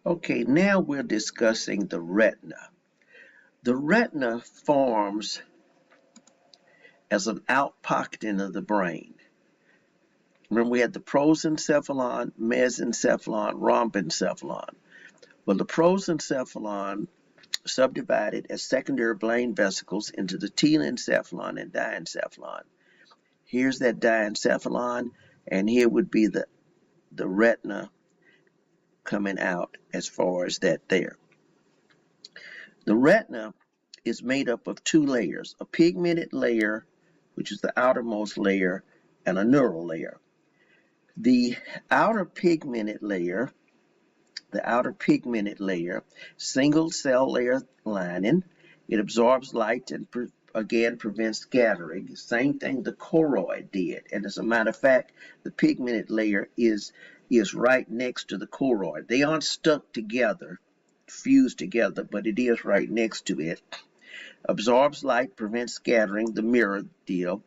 Okay, now we're discussing the retina. The retina forms as an outpocketing of the brain. Remember, we had the prosencephalon, mesencephalon, rhombencephalon. Well, the prosencephalon subdivided as secondary brain vesicles into the telencephalon and diencephalon. Here's that diencephalon, and here would be the retina coming out as far as that there. The retina is made up of two layers, a pigmented layer, which is the outermost layer, and a neural layer. The outer pigmented layer, single cell layer lining, it absorbs light and again prevents scattering. Same thing the choroid did. And as a matter of fact, the pigmented layer is right next to the choroid. They aren't stuck together, fused together, but it is right next to it. Absorbs light, prevents scattering, the mirror deal.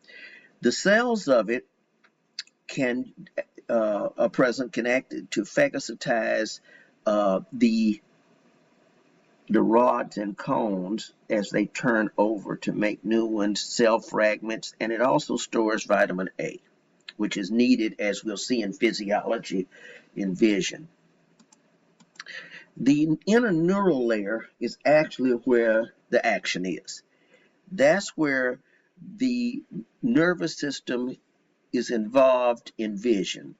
The cells of it are present connected to phagocytize the rods and cones as they turn over to make new ones, cell fragments, and it also stores vitamin A, which is needed, as we'll see in physiology, in vision. The inner neural layer is actually where the action is. That's where the nervous system is involved in vision.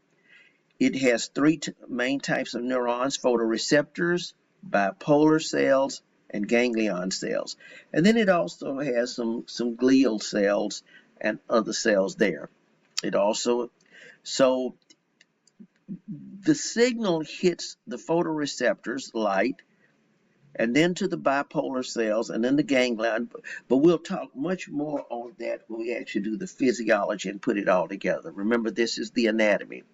It has three main types of neurons: photoreceptors, bipolar cells, and ganglion cells. And then it also has some glial cells and other cells there. So the signal hits the photoreceptors, light, and then to the bipolar cells, and then the ganglion. But we'll talk much more on that when we actually do the physiology and put it all together. Remember, this is the anatomy.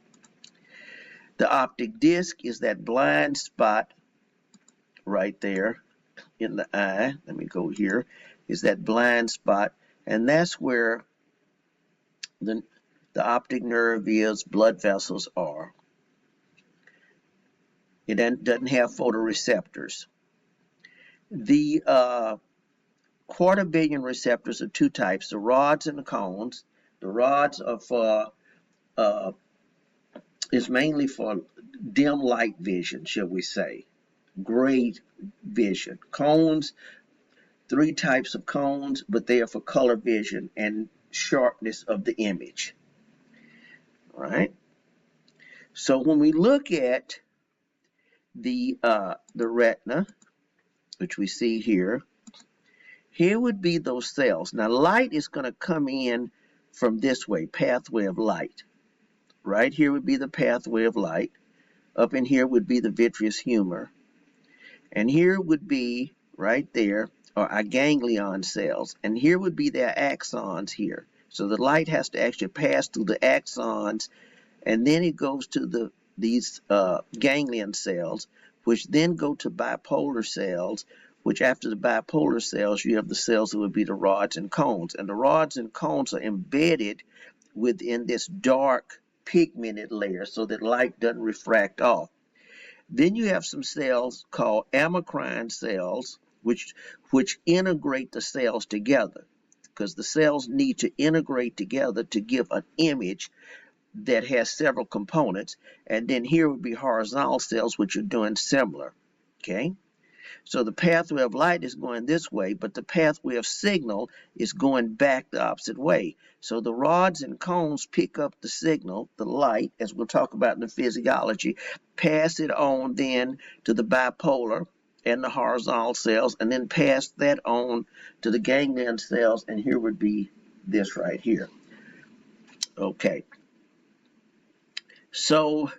The optic disc is that blind spot right there in the eye. Let me go here. Is that blind spot, and that's where the optic nerve is, blood vessels are. It doesn't have photoreceptors. The quarter billion receptors are two types: the rods and the cones. The rods are for is mainly for dim light vision, shall we say, gray vision. Cones, three types of cones, but they are for color vision and sharpness of the image. All right. So when we look at the retina, which we see here, here would be those cells. Now, light is going to come in from this way, pathway of light. Right here would be the pathway of light. Up in here would be the vitreous humor. And here would be, right there, are our ganglion cells. And here would be their axons here. So the light has to actually pass through the axons, and then it goes to these ganglion cells, which then go to bipolar cells, which after the bipolar cells, you have the cells that would be the rods and cones. And the rods and cones are embedded within this dark pigmented layer so that light doesn't refract off. Then you have some cells called amacrine cells, which integrate the cells together, because the cells need to integrate together to give an image that has several components. And then here would be horizontal cells, which are doing similar. Okay, so the pathway of light is going this way, but the pathway of signal is going back the opposite way. So the rods and cones pick up the signal, the light, as we'll talk about in the physiology, pass it on then to the bipolar and the horizontal cells, and then pass that on to the ganglion cells, and here would be this right here. Okay, so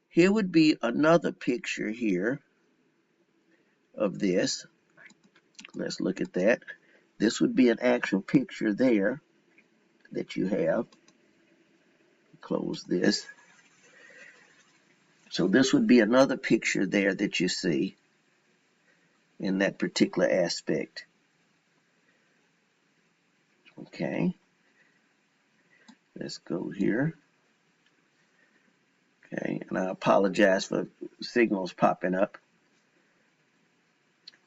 here would be another picture here of this. Let's look at that. This would be an actual picture there that you have. Close this. So this would be another picture there that you see in that particular aspect. Okay. Let's go here. Okay, and I apologize for signals popping up.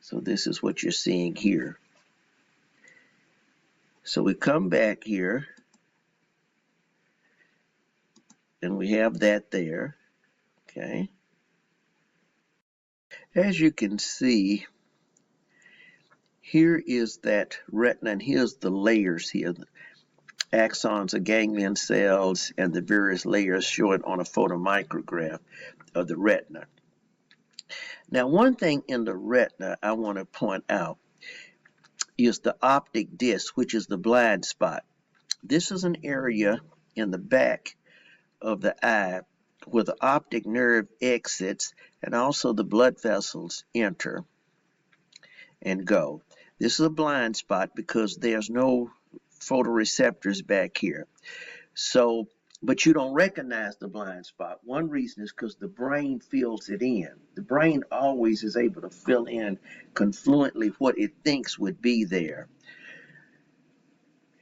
So this is what you're seeing here. So we come back here, and we have that there. Okay. As you can see, here is that retina, and here's the layers here, the axons of ganglion cells and the various layers shown on a photomicrograph of the retina. Now, one thing in the retina I want to point out is the optic disc, which is the blind spot. This is an area in the back of the eye where the optic nerve exits and also the blood vessels enter and go. This is a blind spot because there's no photoreceptors back here. So, but you don't recognize the blind spot. One reason is because the brain fills it in. The brain always is able to fill in confluently what it thinks would be there.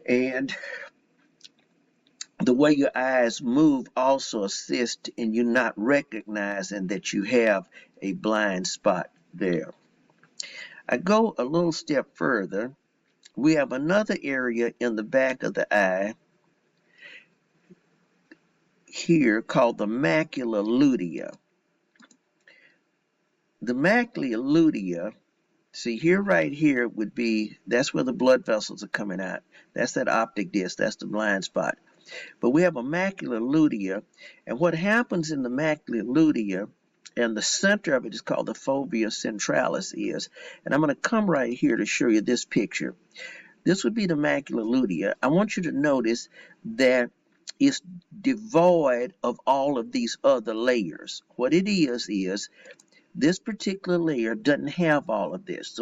And the way your eyes move also assists in you not recognizing that you have a blind spot there. I go a little step further. We have another area in the back of the eye here called the macula ludia. The macula ludia, see here, right here would be, that's where the blood vessels are coming out. That's that optic disc, that's the blind spot. But we have a macula ludia, and what happens in the macula ludia, and the center of it is called the fovea centralis is, and I'm going to come right here to show you this picture. This would be the macula ludia. I want you to notice that it's devoid of all of these other layers. What it is this particular layer doesn't have all of this.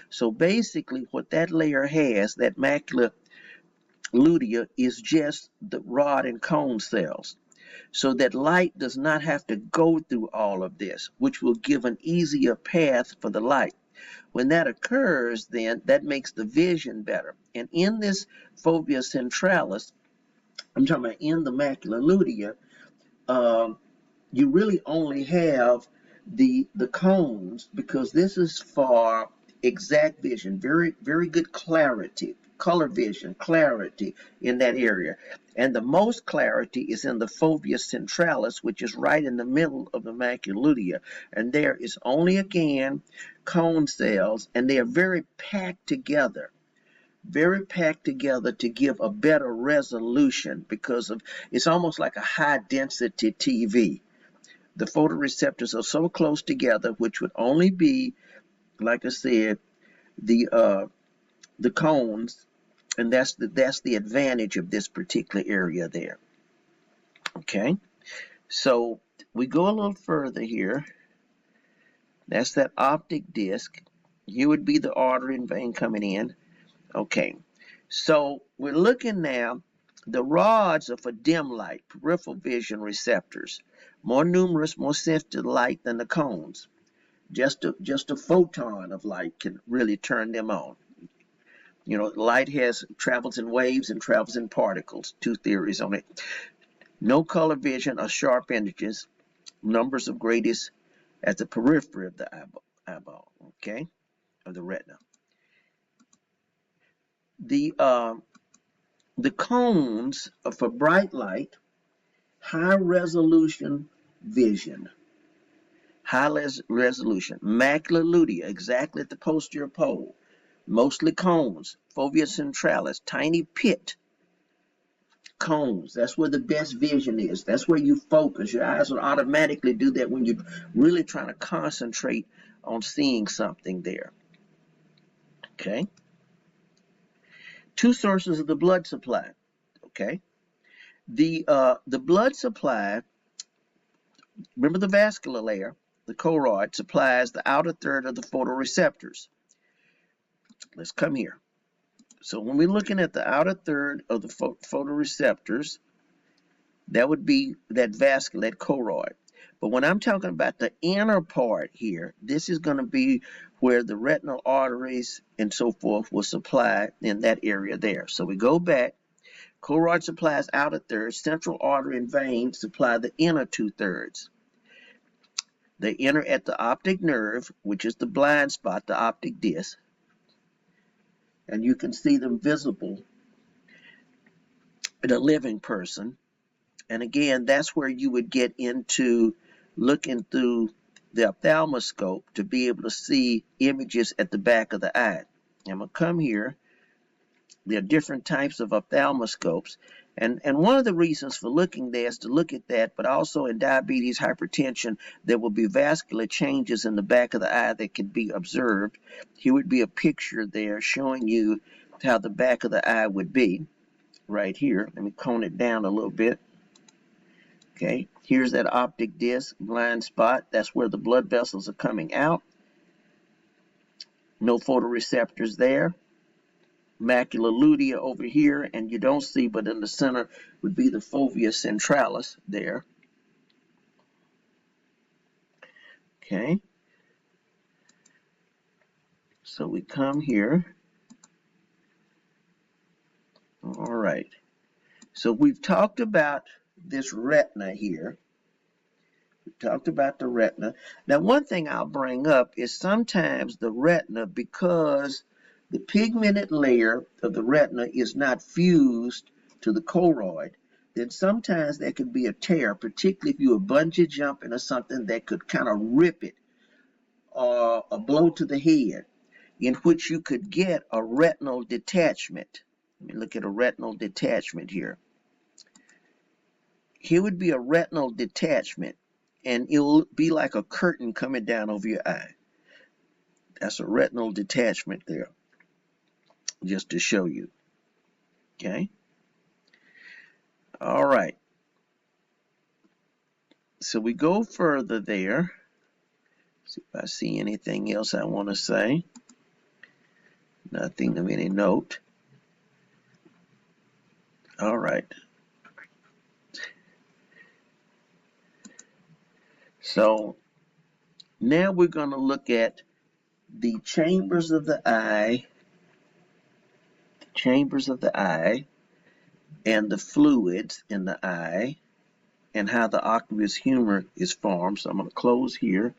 So basically what that layer has, that macula ludia, is just the rod and cone cells. So that light does not have to go through all of this, which will give an easier path for the light. When that occurs, then that makes the vision better. And in this fovea centralis, I'm talking about in the macula ludia, you really only have the cones, because this is for exact vision, very good clarity, color vision, clarity in that area. And the most clarity is in the fovea centralis, which is right in the middle of the macula ludia. And there is only, again, cone cells, and they are very packed together to give a better resolution, because of it's almost like a high density TV. The photoreceptors are so close together, which would only be, like I said, the cones, and that's the advantage of this particular area there. Okay, so we go a little further here. That's that optic disc. Here would be the artery and vein coming in. Okay, so we're looking now. The rods are for dim light, peripheral vision receptors, more numerous, more sensitive to light than the cones. Just a photon of light can really turn them on. You know, light travels in waves and travels in particles. Two theories on it. No color vision or sharp images. Numbers of greatest at the periphery of the eyeball, okay, of the retina. The cones are for bright light, high resolution vision. High resolution. Macula ludia, exactly at the posterior pole. Mostly cones. Fovea centralis, tiny pit. Cones. That's where the best vision is. That's where you focus. Your eyes will automatically do that when you're really trying to concentrate on seeing something there. Okay. Two sources of the blood supply. Okay. The blood supply, remember the vascular layer, the choroid, supplies the outer third of the photoreceptors. Let's come here. So when we're looking at the outer third of the photoreceptors, that would be that vascular, that choroid. But when I'm talking about the inner part here, this is going to be where the retinal arteries and so forth will supply in that area there. So we go back. Choroid supplies outer third. Central artery and vein supply the inner 2/3. They enter at the optic nerve, which is the blind spot, the optic disc, and you can see them visible in a living person. And again, that's where you would get into looking through the ophthalmoscope to be able to see images at the back of the eye. I'm going to come here. There are different types of ophthalmoscopes. And one of the reasons for looking there is to look at that, but also in diabetes, hypertension, there will be vascular changes in the back of the eye that can be observed. Here would be a picture there showing you how the back of the eye would be right here. Let me cone it down a little bit. Okay, here's that optic disc, blind spot. That's where the blood vessels are coming out. No photoreceptors there. Macula ludia over here, and you don't see, but in the center would be the fovea centralis there. Okay, so we come here. All right, so we've talked about this retina here. We talked about the retina. Now, one thing I'll bring up is sometimes the retina, because the pigmented layer of the retina is not fused to the choroid, then sometimes there could be a tear, particularly if you were bungee jumping or something that could kind of rip it, or a blow to the head, in which you could get a retinal detachment. Let me look at a retinal detachment here. Here would be a retinal detachment, and it'll be like a curtain coming down over your eye. That's a retinal detachment there, just to show you. Okay. All right. So we go further there. See if I see anything else I want to say. Nothing of any note. All right. So now we're going to look at the chambers of the eye, and the fluids in the eye, and how the aqueous humor is formed. So I'm going to close here